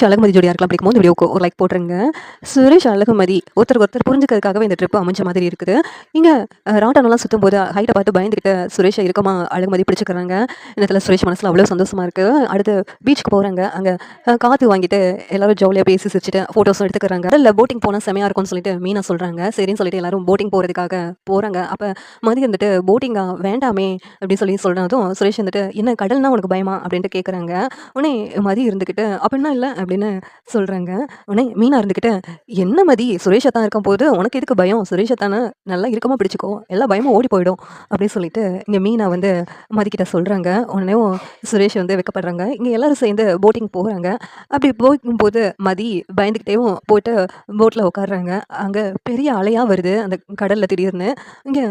சுரேஷ் அழகுமதி ஜோடியா இருக்கலாம் பிடிக்கும்போது வீடியோக்கு ஒரு லைக் போட்டுருங்க. சுரேஷ் அழகுமதி ஒருத்தருக்கு ஒருத்தர் புரிஞ்சுக்கிறதுக்காகவே இந்த ட்ரிப் அமைஞ்ச மாதிரி இருக்குது. இங்க ராட்டனம்லாம் சுத்தும்போது ஹைட்ட பார்த்து பயந்துகிட்டு சுரேஷ இறுக்கமா அழகுமதி பிடிச்சுக்கிறாங்க. இந்த சுரேஷ் மனசுல அவ்வளோ சந்தோஷமா இருக்கு. அடுத்து பீச்சுக்கு போறாங்க. அங்க காத்து வாங்கிட்டு எல்லாரும் ஜாலியா பேசி சிரிச்சுட்டு ஃபோட்டோஸும் எடுத்துக்கிறாங்க. அதில் போட்டிங் போனா செமையா இருக்கும்னு சொல்லிட்டு மீனா சொல்றாங்க. சரின்னு சொல்லிட்டு எல்லாரும் போட்டிங் போறதுக்காக போறாங்க. அப்ப மதி வந்துட்டு போட்டிங்கா வேண்டாமே அப்படின்னு சொல்லி சொல்றதும் சுரேஷ் வந்துட்டு என்ன கடல்னா உனக்கு பயமா அப்படின்ட்டு கேட்குறாங்க. உடனே மதி இருந்துக்கிட்டு அப்படின்னா இல்லை அப்படின்னு சொல்கிறாங்க. உடனே மீனா இருந்துக்கிட்டு என்ன மதி சுரேஷை தான் இருக்கும் போது உனக்கு எதுக்கு பயம், சுரேஷை தானே நல்லா இறுக்கமாக பிடிச்சிக்கோ, எல்லா பயமும் ஓடி போயிடும் அப்படின்னு சொல்லிட்டு இங்கே மீனா வந்து மதிக்கிட்ட சொல்கிறாங்க. உடனே சுரேஷ் வந்து வெக்கப்படுறாங்க. இங்கே எல்லாரும் சேர்ந்து போட்டிங் போகிறாங்க. அப்படி போகும்போது மதி பயந்துக்கிட்டேவும் போயிட்டு போட்டில் உட்காடுறாங்க. அங்கே பெரிய அலையாக வருது அந்த கடலில் திடீர்னு. இங்கே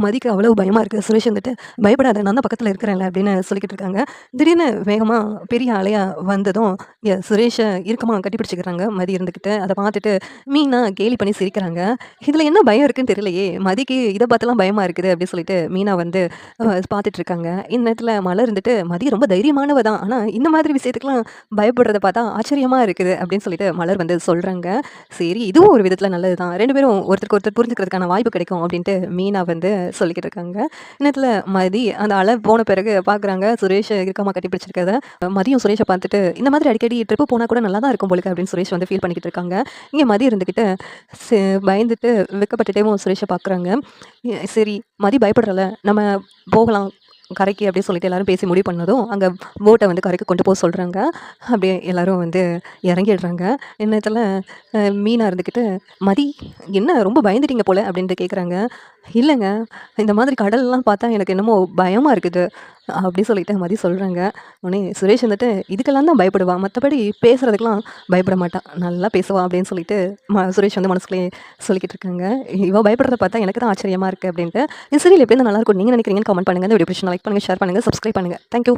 மதிக்கு அவ்வளோ பயமாக இருக்குது. சுரேஷ் வந்துட்டு பயப்படாத நான் தான் பக்கத்தில் இருக்கிறேன்ல அப்படின்னு சொல்லிக்கிட்டு இருக்காங்க. திடீர்னு வேகமாக பெரிய அலையாக வந்ததும் இங்கே சுரேஷை இறுக்கமாக கட்டிப்பிடிச்சிக்கிறாங்க மதி இருந்துக்கிட்டு. அதை பார்த்துட்டு மீனா கேலி பண்ணி சிரிக்கிறாங்க. இதில் என்ன பயம் இருக்குன்னு தெரியலையே, மதிக்கு இதை பார்த்துலாம் பயமாக இருக்குது அப்படின்னு சொல்லிட்டு மீனா வந்து பார்த்துட்டு இருக்காங்க. இந்த நேரத்தில் மலர் இருந்துட்டு மதி ரொம்ப தைரியமானவ தான், ஆனால் இந்த மாதிரி விஷயத்துக்குலாம் பயப்படுறத பார்த்தா ஆச்சரியமாக இருக்குது அப்படின்னு சொல்லிட்டு மலர் வந்து சொல்கிறாங்க. சரி இதுவும் ஒரு விதத்தில் நல்லது தான், ரெண்டு பேரும் ஒருத்தருக்கு ஒருத்தர் புரிஞ்சுக்கிறதுக்கான வாய்ப்பு கிடைக்கும் அப்படின்ட்டு மீனா வந்து சொல்லிக்கிட்டு இருக்காங்க. நேரத்தில் மதி அந்த அலை போன பிறகு பார்க்குறாங்க சுரேஷ் இறுக்கமாக கட்டி பிடிச்சிருக்கத. மதியம் சுரேஷை பார்த்துட்டு இந்த மாதிரி அடிக்கடி ட்ரிப்பு போனால் கூட நல்லா தான் இருக்கும் போலுக்கு அப்படின்னு சுரேஷ் வந்து ஃபீல் பண்ணிக்கிட்டு இருக்காங்க. இங்கே மதி இருந்துக்கிட்டு பயந்துட்டு வெக்கப்பட்டுட்டேவும் சுரேஷை பார்க்குறாங்க. சரி மதி பயப்படுறல நம்ம போகலாம் கரைக்கு அப்படின்னு சொல்லிட்டு எல்லாரும் பேசி முடிவு பண்ணதும் அங்கே போட்டை வந்து கரைக்கு கொண்டு போக சொல்கிறாங்க. அப்படியே எல்லாரும் வந்து இறங்கிடுறாங்க. என்னத்தில் மீனா இருந்துக்கிட்டு மதி என்ன ரொம்ப பயந்துட்டீங்க போல அப்படின்ட்டு கேட்குறாங்க. இல்லைங்க இந்த மாதிரி கடல்லாம் பார்த்தா எனக்கு என்னமோ பயமாக இருக்குது அப்படி சொல்லிட்டு மதி சொல்கிறாங்க. உடனே சுரேஷ் வந்துட்டு இதுக்கெல்லாம் தான் பயப்படுவான், மற்றபடி பேசுகிறதுக்கெலாம் பயப்பட மாட்டான், நல்லா பேசுவான் அப்படின்னு சொல்லிட்டு சுரேஷ் வந்து மனசுக்குள்ளே சொல்லிக்கிட்டு இருக்காங்க. இவள் பயப்படுறத பார்த்தா எனக்கு தான் ஆச்சரியமாக இருக்குது அப்படின்ட்டு. இந்த சீரியல் எப்படி இருந்தால் நல்லாயிருக்கும் நீங்கள் நினைக்கிறீங்கன்னு கமெண்ட் பண்ணுங்கள். இந்த வீடியோ பிடிச்சி லைக் பண்ணுங்கள், ஷேர் பண்ணுங்கள், சப்ஸ்கிரைப் பண்ணுங்கள். தேங்க்யூ.